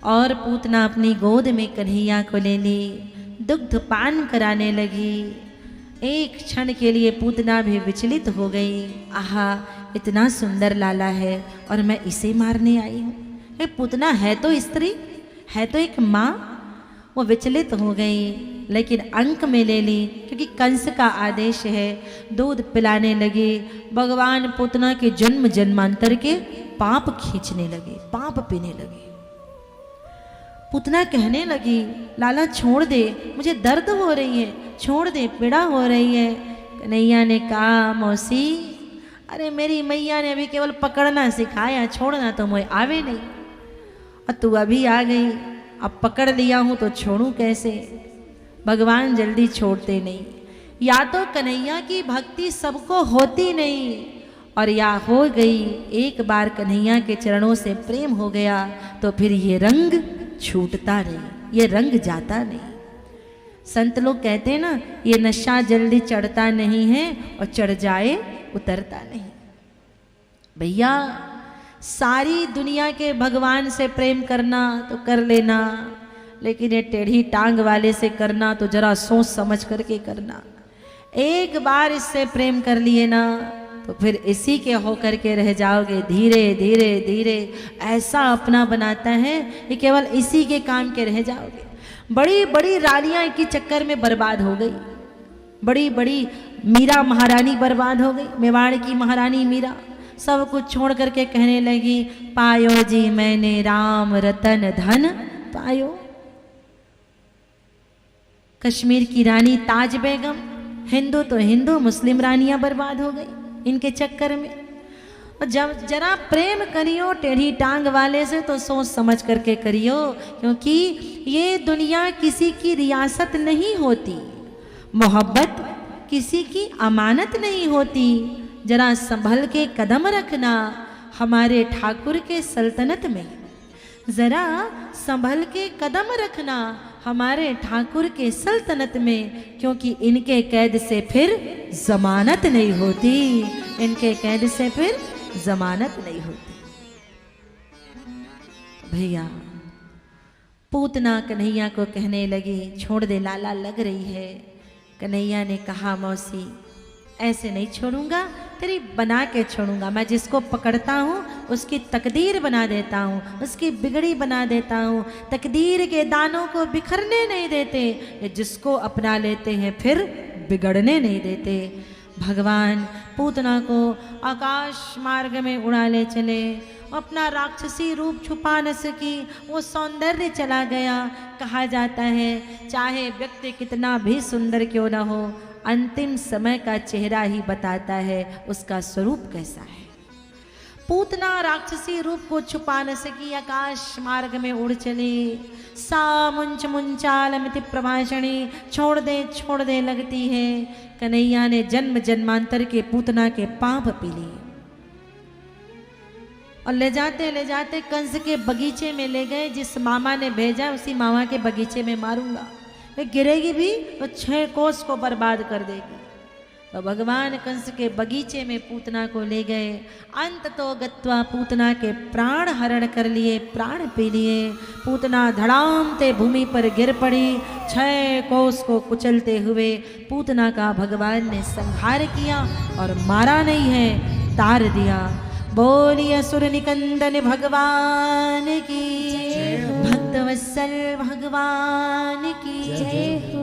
और पूतना अपनी गोद में कन्हैया को ले ली, दुग्ध पान कराने लगी। एक क्षण के लिए पूतना भी विचलित हो गई। आहा, इतना सुंदर लाला है और मैं इसे मारने आई हूँ। ये पूतना है तो स्त्री, है तो एक माँ। वो विचलित हो गई, लेकिन अंक में ले ली, क्योंकि कंस का आदेश है। दूध पिलाने लगी। भगवान पूतना के जन्म जन्मांतर के पाप खींचने लगे, पाप पीने लगे। पूतना कहने लगी, लाला छोड़ दे, मुझे दर्द हो रही है, छोड़ दे, पीड़ा हो रही है। कन्हैया ने कहा, मौसी, अरे मेरी मैया ने अभी केवल पकड़ना सिखाया, छोड़ना तो मुझे आवे नहीं, और तू अभी आ गई, अब पकड़ लिया हूँ तो छोड़ूं कैसे। भगवान जल्दी छोड़ते नहीं। या तो कन्हैया की भक्ति सबको होती नहीं, और या हो गई एक बार कन्हैया के चरणों से प्रेम हो गया तो फिर ये रंग छूटता नहीं, ये रंग जाता नहीं। संत लोग कहते हैं ना, ये नशा जल्दी चढ़ता नहीं है और चढ़ जाए उतरता नहीं। भैया, सारी दुनिया के भगवान से प्रेम करना तो कर लेना, लेकिन ये टेढ़ी टांग वाले से करना तो जरा सोच समझ करके करना। एक बार इससे प्रेम कर लिए ना तो फिर इसी के होकर के रह जाओगे। धीरे धीरे धीरे ऐसा अपना बनाता है कि केवल इसी के काम के रह जाओगे। बड़ी बड़ी रानियां के चक्कर में बर्बाद हो गई। बड़ी बड़ी मीरा महारानी बर्बाद हो गई। मेवाड़ की महारानी मीरा सब कुछ छोड़ करके कहने लगी, पायो जी मैंने राम रतन धन पायो। कश्मीर की रानी ताज बेगम, हिंदू तो हिंदू, मुस्लिम रानियां बर्बाद हो गई इनके चक्कर में। और जब जरा प्रेम करियो टेढ़ी टांग वाले से तो सोच समझ करके करियो, क्योंकि ये दुनिया किसी की रियासत नहीं होती, मोहब्बत किसी की अमानत नहीं होती। जरा संभल के कदम रखना हमारे ठाकुर के सल्तनत में, जरा संभल के कदम रखना हमारे ठाकुर के सल्तनत में, क्योंकि इनके कैद से फिर जमानत नहीं होती, इनके कैद से फिर जमानत नहीं होती। भैया, पूतना कन्हैया को कहने लगी, छोड़ दे लाला, लग रही है। कन्हैया ने कहा, मौसी ऐसे नहीं छोड़ूंगा, तेरी बना के छोड़ूंगा। मैं जिसको पकड़ता हूँ उसकी तकदीर बना देता हूँ, उसकी बिगड़ी बना देता हूँ। तकदीर के दानों को बिखरने नहीं देते, ये जिसको अपना लेते हैं फिर बिगड़ने नहीं देते। भगवान पूतना को आकाश मार्ग में उड़ा ले चले। अपना राक्षसी रूप छुपा न सकी, वो सौंदर्य चला गया। कहा जाता है, चाहे व्यक्ति कितना भी सुंदर क्यों न हो, अंतिम समय का चेहरा ही बताता है उसका स्वरूप कैसा है। पूतना राक्षसी रूप को छुपा न सकी, आकाश मार्ग में उड़ चली। सा मुंच मुंचालमिति प्रभाषणी, छोड़ दे लगती है। कन्हैया ने जन्म जन्मांतर के पूतना के पाप पी लिए और ले जाते कंस के बगीचे में ले गए। जिस मामा ने भेजा उसी मामा के बगीचे में मारूंगा, वे गिरेगी भी तो 6 कोस को बर्बाद कर देगी। तो भगवान कंस के बगीचे में पूतना को ले गए। अंत तो गत्वा पूतना के प्राण हरण कर लिए, प्राण पी लिए। पूतना धड़ाम ते भूमि पर गिर पड़ी। 6 कोस को कुचलते हुए पूतना का भगवान ने संहार किया और मारा नहीं है, तार दिया। बोलिए असुर निकंदन भगवान की, भक्तवत्सल भगवान की जय।